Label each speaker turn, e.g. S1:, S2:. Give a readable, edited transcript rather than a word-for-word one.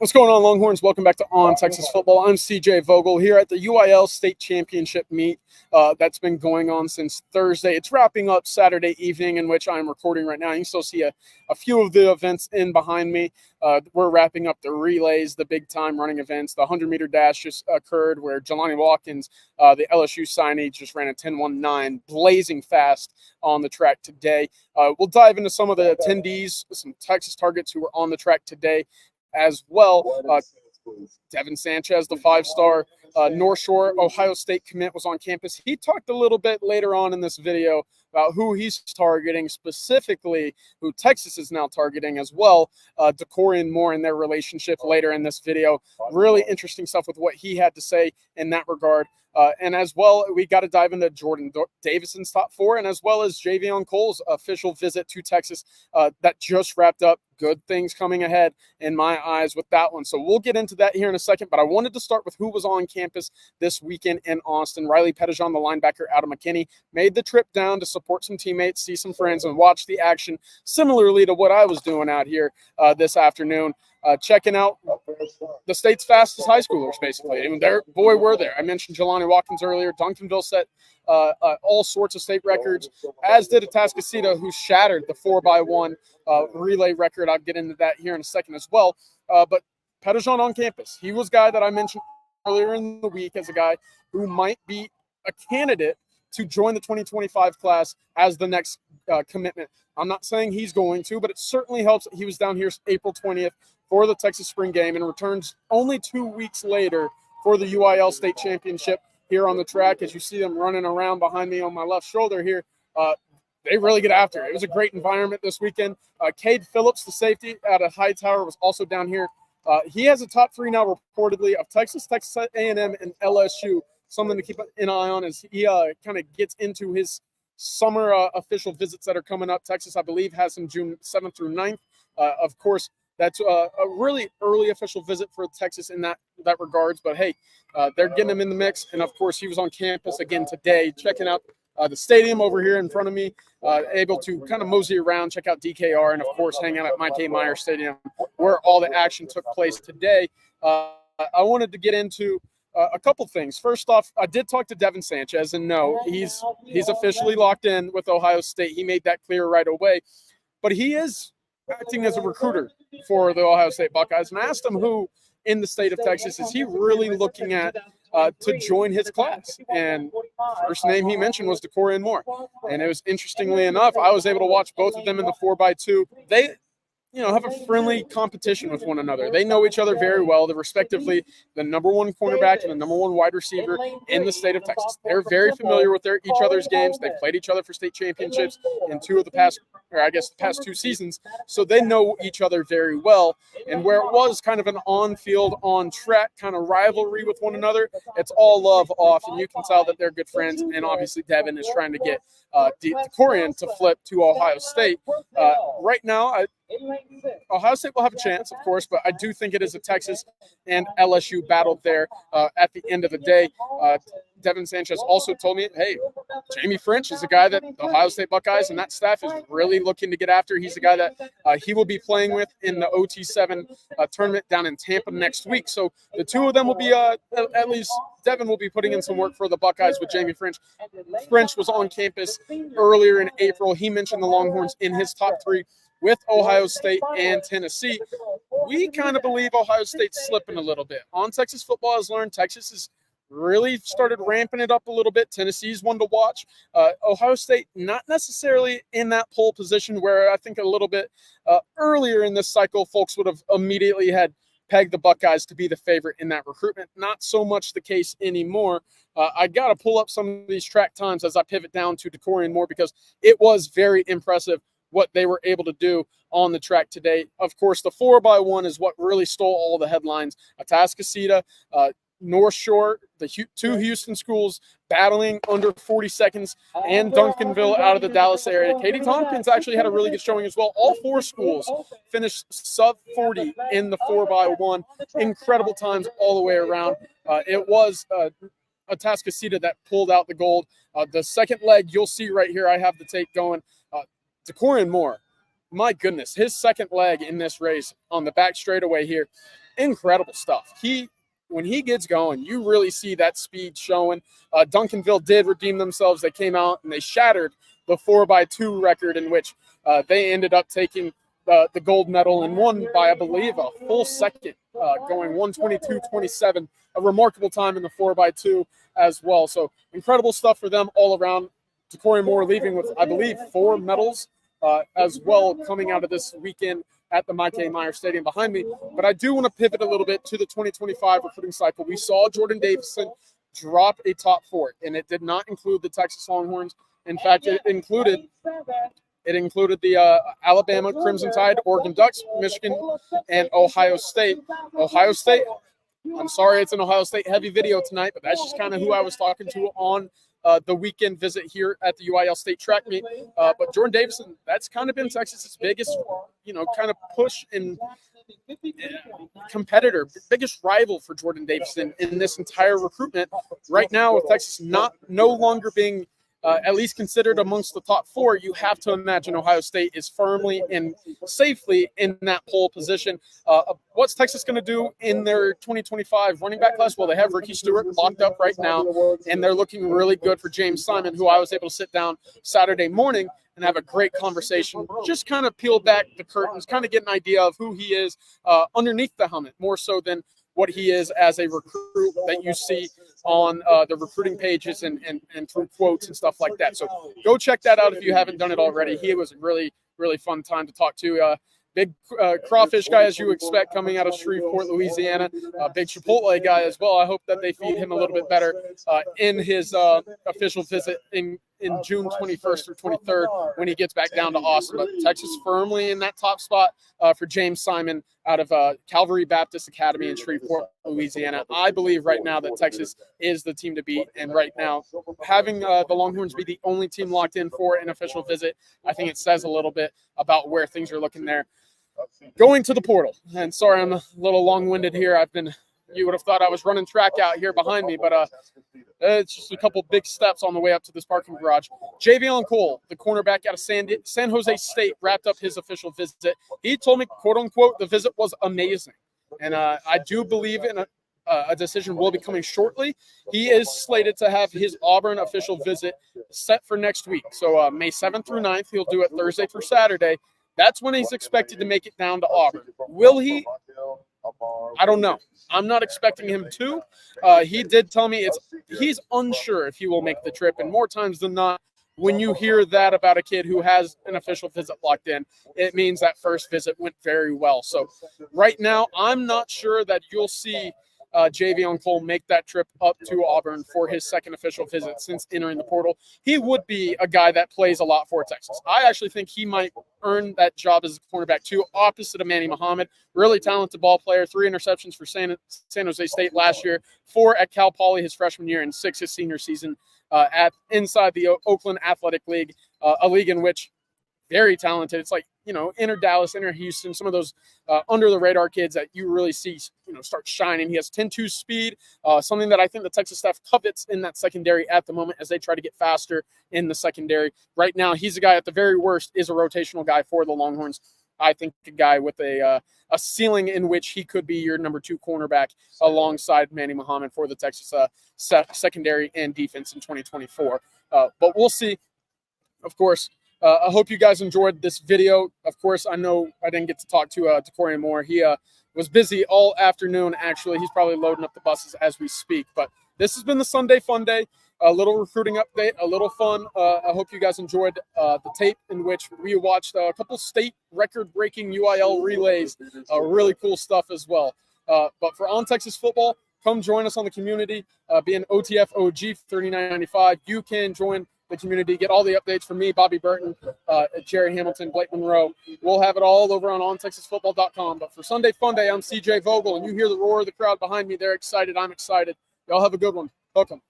S1: What's going on, Longhorns? Welcome back to On Texas Football. I'm CJ Vogel here at the UIL State Championship meet that's been going on since Thursday. It's wrapping up Saturday evening, in which I'm recording right now. You can still see a few of the events in behind me. We're wrapping up the relays, the big-time running events. The 100-meter dash just occurred where Jelani Watkins, the LSU signee, just ran a 10.19, blazing fast on the track today. We'll dive into some of the attendees, some Texas targets who were on the track today as well. Devin Sanchez, the five-star North Shore Ohio State commit, was on campus. He talked a little bit later on in this video about who he's targeting, specifically who Texas is now targeting as well, Jvon Moore and their relationship later in this video. Really interesting stuff with what he had to say in that regard. And as well, we got to dive into Jordan Davidson's top four, and as well as Jvon Cole's official visit to Texas that just wrapped up. Good things coming ahead in my eyes with that one. So we'll get into that here in a second, but I wanted to start with who was on campus this weekend in Austin. Riley Pettijohn, the linebacker out of McKinney, made the trip down to support some teammates, see some friends, and watch the action, similarly to what I was doing out here this afternoon. Checking out the state's fastest high schoolers, basically. And boy, were there. I mentioned Jelani Watkins earlier. Duncanville set all sorts of state records, as did Atascocita, who shattered the 4x1 relay record. I'll get into that here in a second as well. But Pettijohn on campus, he was a guy that I mentioned earlier in the week as a guy who might be a candidate to join the 2025 class as the next commitment. I'm not saying he's going to, but it certainly helps that he was down here April 20th for the Texas Spring Game and returns only 2 weeks later for the UIL State Championship here on the track. As you see them running around behind me on my left shoulder here, they really get after it. It was a great environment this weekend. Cade Phillips, the safety out of Hightower, was also down here. He has a top three now reportedly of Texas, Texas A&M, and LSU. Something to keep an eye on as he kind of gets into his summer official visits that are coming up. Texas, I believe, has him June 7th through 9th. Of course, that's a really early official visit for Texas in that regards. But, hey, they're getting him in the mix. And, of course, he was on campus again today, checking out the stadium over here in front of me, able to kind of mosey around, check out DKR, and, of course, hang out at Mike A. Meyer Stadium where all the action took place today. I wanted to get into a couple things. First off, I did talk to Devin Sanchez, and no, he's officially locked in with Ohio State. He made that clear right away. But he is acting as a recruiter for the Ohio State Buckeyes, and I asked him who in the state of Texas is he really looking at to join his class. And first name he mentioned was Jvon Moore. And it was, interestingly enough, I was able to watch both of them in the 4x2. They have a friendly competition with one another. They know each other very well. They're respectively the number one cornerback and the number one wide receiver in the state of Texas. They're very familiar with each other's games. They've played each other for state championships in the past 2 seasons. So they know each other very well. And where it was kind of an on-field, on-track kind of rivalry with one another, it's all love off, and you can tell that they're good friends. And obviously Devin is trying to get Jvon to flip to Ohio State. Right now, Ohio State will have a chance, of course, but I do think it is a Texas and LSU battle there at the end of the day. Devin Sanchez also told me, hey, Jamie French is a guy that the Ohio State Buckeyes and that staff is really looking to get after. He's a guy that he will be playing with in the OT7 tournament down in Tampa next week. So the two of them will be, at least Devin will be putting in some work for the Buckeyes with Jamie French. French was on campus earlier in April. He mentioned the Longhorns in his top three with Ohio State and Tennessee. We kind of believe Ohio State's slipping a little bit. On Texas Football has learned Texas has really started ramping it up a little bit. Tennessee's one to watch. Ohio State not necessarily in that pole position where I think a little bit earlier in this cycle, folks would have immediately had pegged the Buckeyes to be the favorite in that recruitment. Not so much the case anymore. I got to pull up some of these track times as I pivot down to Jvon Moore because it was very impressive what they were able to do on the track today. Of course, the 4x1 is what really stole all the headlines. Atascocita, North Shore, the two Houston schools battling under 40 seconds, and Duncanville out of the Dallas area. Katie Tompkins actually had a really good showing as well. All four schools finished sub 40 in the 4x1. Incredible times all the way around. It was Atascocita that pulled out the gold. The second leg, you'll see right here, I have the tape going. Jvon Moore, my goodness, his second leg in this race on the back straightaway here. incredible stuff. When he gets going, you really see that speed showing. Duncanville did redeem themselves. They came out and they shattered the 4x2 record, in which they ended up taking the gold medal and won by, I believe, a full second, going 122.27, a remarkable time in the 4x2 as well. So incredible stuff for them all around. Toby Moore leaving with, I believe, 4 medals as well coming out of this weekend at the Mike A. Meyer Stadium behind me. But I do want to pivot a little bit to the 2025 recruiting cycle. We saw Jordan Davidson drop a top 4, and it did not include the Texas Longhorns. In fact, it included the Alabama Crimson Tide, Oregon Ducks, Michigan, and Ohio State. Ohio State, I'm sorry it's an Ohio State heavy video tonight, but that's just kind of who I was talking to on the weekend visit here at the UIL State track meet. But Jordan Davidson, that's kind of been Texas's biggest, kind of push and competitor, biggest rival for Jordan Davidson in this entire recruitment. Right now, with Texas no longer being at least considered amongst the top 4, you have to imagine Ohio State is firmly and safely in that pole position. What's Texas going to do in their 2025 running back class? Well, they have Ricky Stewart locked up right now, and they're looking really good for James Simon, who I was able to sit down Saturday morning and have a great conversation, just kind of peel back the curtains, kind of get an idea of who he is underneath the helmet, more so than what he is as a recruit that you see on the recruiting pages and through quotes and stuff like that. So go check that out if you haven't done it already. He was a really, really fun time to talk to. Big crawfish guy, as you expect, coming out of Shreveport, Louisiana. Big Chipotle guy as well. I hope that they feed him a little bit better in his official visit in June 21st through 23rd when he gets back down to Austin. But Texas firmly in that top spot for James Simon out of Calvary Baptist Academy in Shreveport, Louisiana. I believe right now that Texas is the team to beat. And right now, having the Longhorns be the only team locked in for an official visit, I think it says a little bit about where things are looking there. Going to the portal, and sorry I'm a little long-winded here. You would have thought I was running track out here behind me, but it's just a couple big steps on the way up to this parking garage. Jvon Cole, the cornerback out of San Jose State, wrapped up his official visit. He told me, quote-unquote, the visit was amazing. And I do believe in a decision will be coming shortly. He is slated to have his Auburn official visit set for next week. So May 7th through 9th, he'll do it Thursday through Saturday. That's when he's expected to make it down to Auburn. Will he? I don't know. I'm not expecting him to. He did tell me he's unsure if he will make the trip. And more times than not, when you hear that about a kid who has an official visit locked in, it means that first visit went very well. So right now, I'm not sure that you'll see Jvon Cole make that trip up to Auburn for his second official visit since entering the portal. He would be a guy that plays a lot for Texas. I actually think he might earn that job as a cornerback too, opposite of Manny Muhammad. Really talented ball player, 3 interceptions for San Jose State last year, 4 at Cal Poly his freshman year, and 6 his senior season inside the Oakland Athletic League, a league in which very talented. It's like, inner Dallas, inner Houston, some of those under-the-radar kids that you really see, start shining. He has 10-2 speed, something that I think the Texas staff covets in that secondary at the moment as they try to get faster in the secondary. Right now, he's a guy at the very worst is a rotational guy for the Longhorns. I think a guy with a ceiling in which he could be your number 2 cornerback alongside Manny Muhammad for the Texas secondary and defense in 2024. But we'll see, of course. I hope you guys enjoyed this video. Of course, I know I didn't get to talk to Toby Moore. He was busy all afternoon, actually. He's probably loading up the buses as we speak. But this has been the Sunday Fun Day, a little recruiting update, a little fun. I hope you guys enjoyed the tape in which we watched a couple state record-breaking UIL relays. Really cool stuff as well. But for On Texas Football, come join us on the community. Be an OTF OG for $39.95. You can join the community, get all the updates from me, Bobby Burton, Jerry Hamilton, Blake Monroe. We'll have it all over on ontexasfootball.com. But for Sunday Fun Day, I'm CJ Vogel, and you hear the roar of the crowd behind me. They're excited. I'm excited. Y'all have a good one. Welcome.